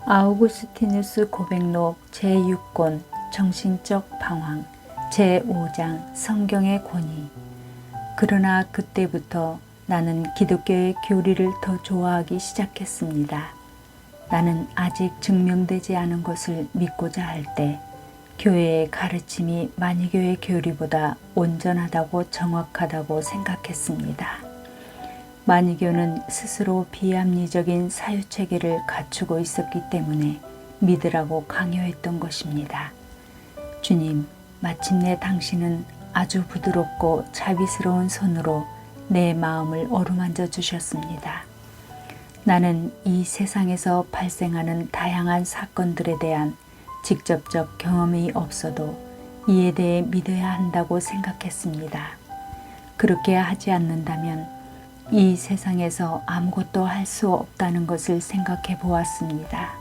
아우구스티누스 고백록 제6권 정신적 방황 제5장 성경의 권위. 그러나 그때부터 나는 기독교의 교리를 더 좋아하기 시작했습니다. 나는 아직 증명되지 않은 것을 믿고자 할 때 교회의 가르침이 만이교의 교리보다 온전하다고 정확하다고 생각했습니다. 만이교는 스스로 비합리적인 사유체계를 갖추고 있었기 때문에 믿으라고 강요했던 것입니다. 주님, 마침내 당신은 아주 부드럽고 자비스러운 손으로 내 마음을 어루만져 주셨습니다. 나는 이 세상에서 발생하는 다양한 사건들에 대한 직접적 경험이 없어도 이에 대해 믿어야 한다고 생각했습니다. 그렇게 하지 않는다면 이 세상에서 아무것도 할 수 없다는 것을 생각해 보았습니다.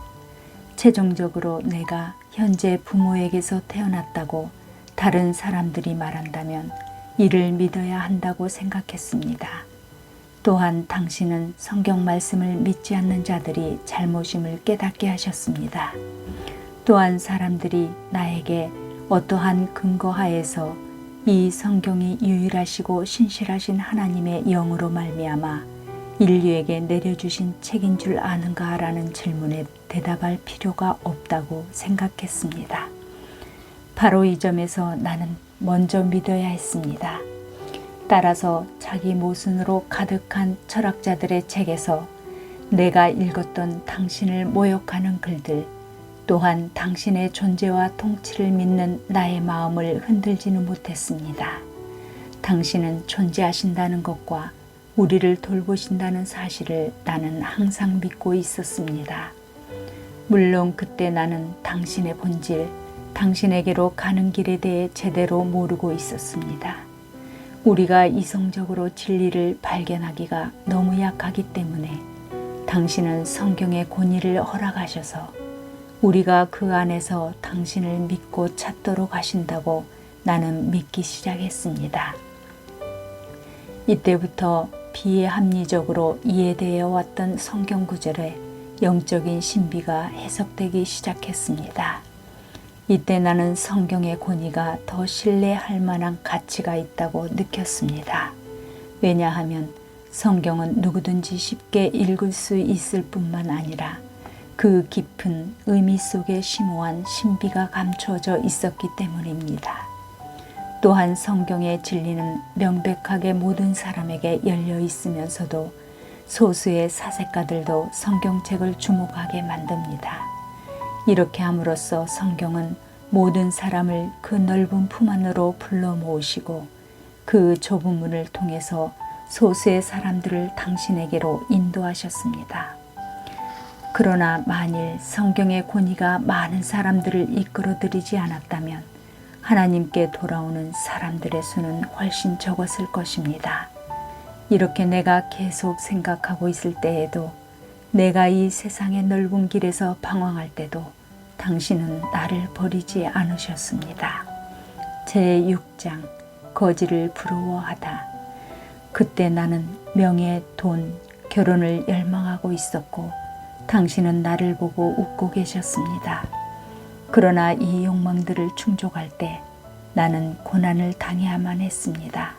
최종적으로 내가 현재 부모에게서 태어났다고 다른 사람들이 말한다면 이를 믿어야 한다고 생각했습니다. 또한 당신은 성경 말씀을 믿지 않는 자들이 잘못임을 깨닫게 하셨습니다. 또한 사람들이 나에게 어떠한 근거 하에서 이 성경이 유일하시고 신실하신 하나님의 영으로 말미암아 인류에게 내려주신 책인 줄 아는가 라는 질문에 대답할 필요가 없다고 생각했습니다. 바로 이 점에서 나는 먼저 믿어야 했습니다. 따라서 자기 모순으로 가득한 철학자들의 책에서 내가 읽었던 당신을 모욕하는 글들, 또한 당신의 존재와 통치를 믿는 나의 마음을 흔들지는 못했습니다. 당신은 존재하신다는 것과 우리를 돌보신다는 사실을 나는 항상 믿고 있었습니다. 물론 그때 나는 당신의 본질, 당신에게로 가는 길에 대해 제대로 모르고 있었습니다. 우리가 이성적으로 진리를 발견하기가 너무 약하기 때문에 당신은 성경의 권위를 허락하셔서 우리가 그 안에서 당신을 믿고 찾도록 하신다고 나는 믿기 시작했습니다. 이때부터 비합리적으로 이해되어 왔던 성경 구절에 영적인 신비가 해석되기 시작했습니다. 이때 나는 성경의 권위가 더 신뢰할 만한 가치가 있다고 느꼈습니다. 왜냐하면 성경은 누구든지 쉽게 읽을 수 있을 뿐만 아니라 그 깊은 의미 속에 심오한 신비가 감추어져 있었기 때문입니다. 또한 성경의 진리는 명백하게 모든 사람에게 열려 있으면서도 소수의 사색가들도 성경책을 주목하게 만듭니다. 이렇게 함으로써 성경은 모든 사람을 그 넓은 품 안으로 불러 모으시고 그 좁은 문을 통해서 소수의 사람들을 당신에게로 인도하셨습니다. 그러나 만일 성경의 권위가 많은 사람들을 이끌어들이지 않았다면 하나님께 돌아오는 사람들의 수는 훨씬 적었을 것입니다. 이렇게 내가 계속 생각하고 있을 때에도, 내가 이 세상의 넓은 길에서 방황할 때도 당신은 나를 버리지 않으셨습니다. 제6장 거지를 부러워하다. 그때 나는 명예, 돈, 결혼을 열망하고 있었고 당신은 나를 보고 웃고 계셨습니다. 그러나 이 욕망들을 충족할 때 나는 고난을 당해야만 했습니다.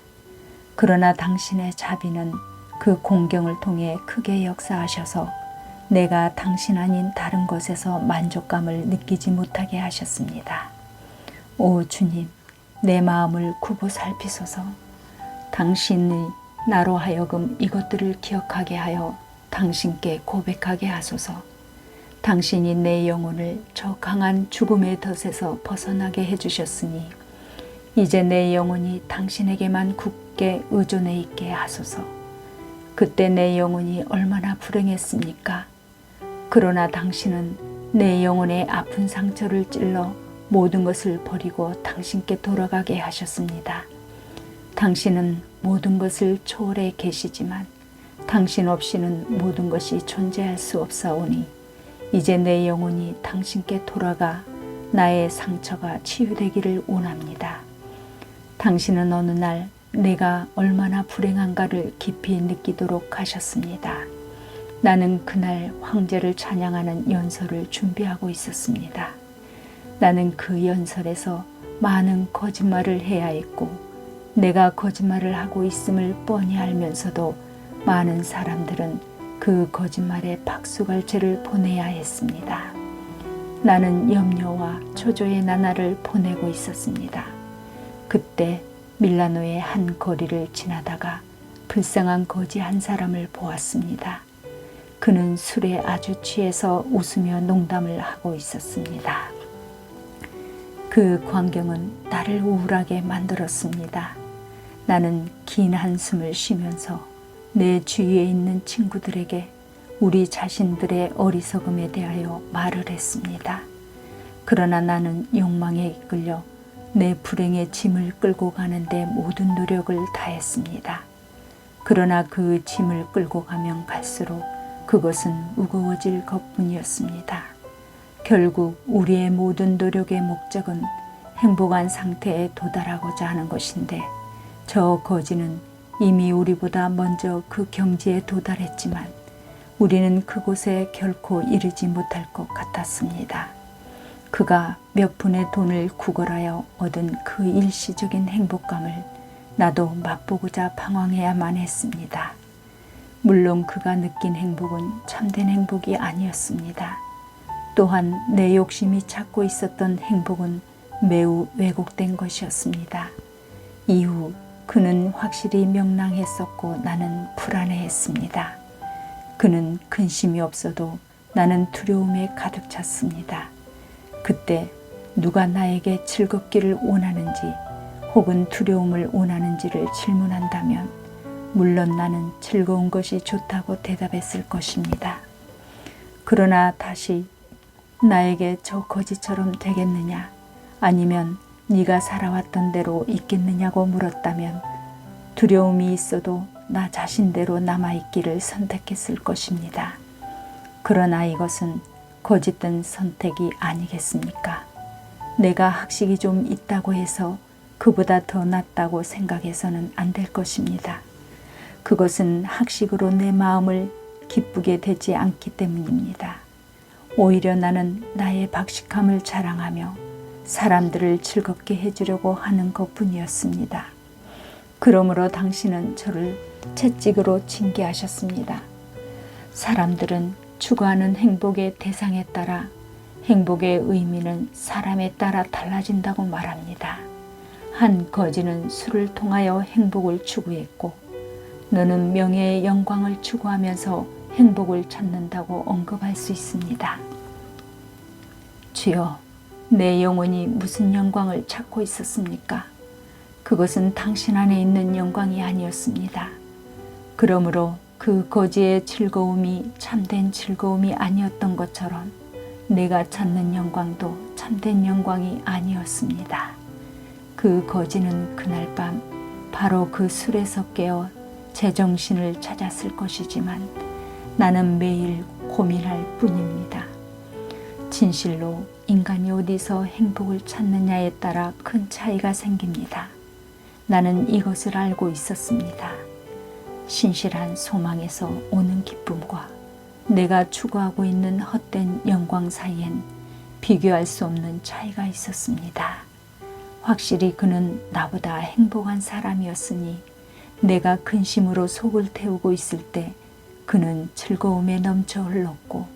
그러나 당신의 자비는 그 공경을 통해 크게 역사하셔서 내가 당신 아닌 다른 것에서 만족감을 느끼지 못하게 하셨습니다. 오 주님, 내 마음을 굽어 살피소서. 당신이 나로 하여금 이것들을 기억하게 하여 당신께 고백하게 하소서. 당신이 내 영혼을 저 강한 죽음의 덫에서 벗어나게 해주셨으니 이제 내 영혼이 당신에게만 굳게 의존해 있게 하소서. 그때 내 영혼이 얼마나 불행했습니까? 그러나 당신은 내 영혼의 아픈 상처를 찔러 모든 것을 버리고 당신께 돌아가게 하셨습니다. 당신은 모든 것을 초월해 계시지만 당신 없이는 모든 것이 존재할 수 없사오니 이제 내 영혼이 당신께 돌아가 나의 상처가 치유되기를 원합니다. 당신은 어느 날 내가 얼마나 불행한가를 깊이 느끼도록 하셨습니다. 나는 그날 황제를 찬양하는 연설을 준비하고 있었습니다. 나는 그 연설에서 많은 거짓말을 해야 했고 내가 거짓말을 하고 있음을 뻔히 알면서도 많은 사람들은 그 거짓말에 박수갈채를 보내야 했습니다. 나는 염려와 초조의 나날을 보내고 있었습니다. 그때 밀라노의 한 거리를 지나다가 불쌍한 거지 한 사람을 보았습니다. 그는 술에 아주 취해서 웃으며 농담을 하고 있었습니다. 그 광경은 나를 우울하게 만들었습니다. 나는 긴 한숨을 쉬면서 내 주위에 있는 친구들에게 우리 자신들의 어리석음에 대하여 말을 했습니다. 그러나 나는 욕망에 이끌려 내 불행의 짐을 끌고 가는데 모든 노력을 다했습니다. 그러나 그 짐을 끌고 가면 갈수록 그것은 무거워질 것뿐이었습니다. 결국 우리의 모든 노력의 목적은 행복한 상태에 도달하고자 하는 것인데 저 거지는 이미 우리보다 먼저 그 경지에 도달했지만 우리는 그곳에 결코 이르지 못할 것 같았습니다. 그가 몇 푼의 돈을 구걸하여 얻은 그 일시적인 행복감을 나도 맛보고자 방황해야만 했습니다. 물론 그가 느낀 행복은 참된 행복이 아니었습니다. 또한 내 욕심이 찾고 있었던 행복은 매우 왜곡된 것이었습니다. 이후 그는 확실히 명랑했었고 나는 불안해했습니다. 그는 근심이 없어도 나는 두려움에 가득 찼습니다. 그때 누가 나에게 즐겁기를 원하는지 혹은 두려움을 원하는지를 질문한다면 물론 나는 즐거운 것이 좋다고 대답했을 것입니다. 그러나 다시 나에게 저 거지처럼 되겠느냐 아니면 네가 살아왔던 대로 있겠느냐고 물었다면 두려움이 있어도 나 자신대로 남아있기를 선택했을 것입니다. 그러나 이것은 거짓된 선택이 아니겠습니까? 내가 학식이 좀 있다고 해서 그보다 더 낫다고 생각해서는 안 될 것입니다. 그것은 학식으로 내 마음을 기쁘게 되지 않기 때문입니다. 오히려 나는 나의 박식함을 자랑하며 사람들을 즐겁게 해주려고 하는 것뿐이었습니다. 그러므로 당신은 저를 채찍으로 징계하셨습니다. 사람들은 추구하는 행복의 대상에 따라 행복의 의미는 사람에 따라 달라진다고 말합니다. 한 거지는 술을 통하여 행복을 추구했고 너는 명예의 영광을 추구하면서 행복을 찾는다고 언급할 수 있습니다. 주여, 내 영혼이 무슨 영광을 찾고 있었습니까? 그것은 당신 안에 있는 영광이 아니었습니다. 그러므로 그 거지의 즐거움이 참된 즐거움이 아니었던 것처럼 내가 찾는 영광도 참된 영광이 아니었습니다. 그 거지는 그날 밤 바로 그 술에서 깨어 제정신을 찾았을 것이지만 나는 매일 고민할 뿐입니다. 진실로 인간이 어디서 행복을 찾느냐에 따라 큰 차이가 생깁니다. 나는 이것을 알고 있었습니다. 신실한 소망에서 오는 기쁨과 내가 추구하고 있는 헛된 영광 사이엔 비교할 수 없는 차이가 있었습니다. 확실히 그는 나보다 행복한 사람이었으니 내가 근심으로 속을 태우고 있을 때 그는 즐거움에 넘쳐 흘렀고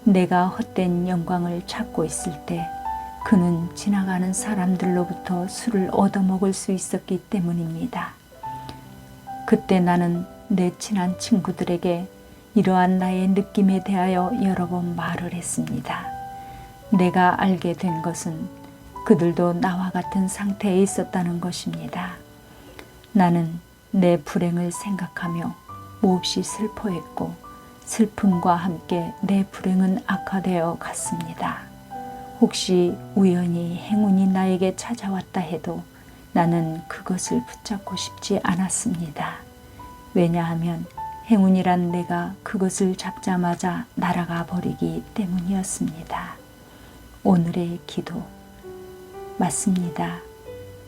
내가 헛된 영광을 찾고 있을 때 그는 지나가는 사람들로부터 술을 얻어먹을 수 있었기 때문입니다. 그때 나는 내 친한 친구들에게 이러한 나의 느낌에 대하여 여러 번 말을 했습니다. 내가 알게 된 것은 그들도 나와 같은 상태에 있었다는 것입니다. 나는 내 불행을 생각하며 몹시 슬퍼했고 슬픔과 함께 내 불행은 악화되어 갔습니다. 혹시 우연히 행운이 나에게 찾아왔다 해도 나는 그것을 붙잡고 싶지 않았습니다. 왜냐하면 행운이란 내가 그것을 잡자마자 날아가 버리기 때문이었습니다. 오늘의 기도. 맞습니다.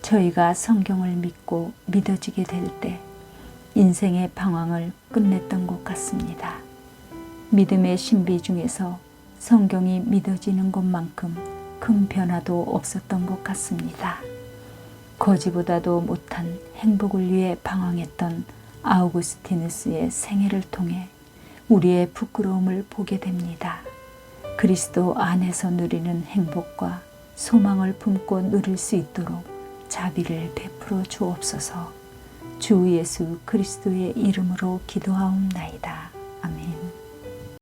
저희가 성경을 믿고 믿어지게 될 때 인생의 방황을 끝냈던 것 같습니다. 믿음의 신비 중에서 성경이 믿어지는 것만큼 큰 변화도 없었던 것 같습니다. 거지보다도 못한 행복을 위해 방황했던 아우구스티누스의 생애를 통해 우리의 부끄러움을 보게 됩니다. 그리스도 안에서 누리는 행복과 소망을 품고 누릴 수 있도록 자비를 베풀어 주옵소서. 주 예수 그리스도의 이름으로 기도하옵나이다.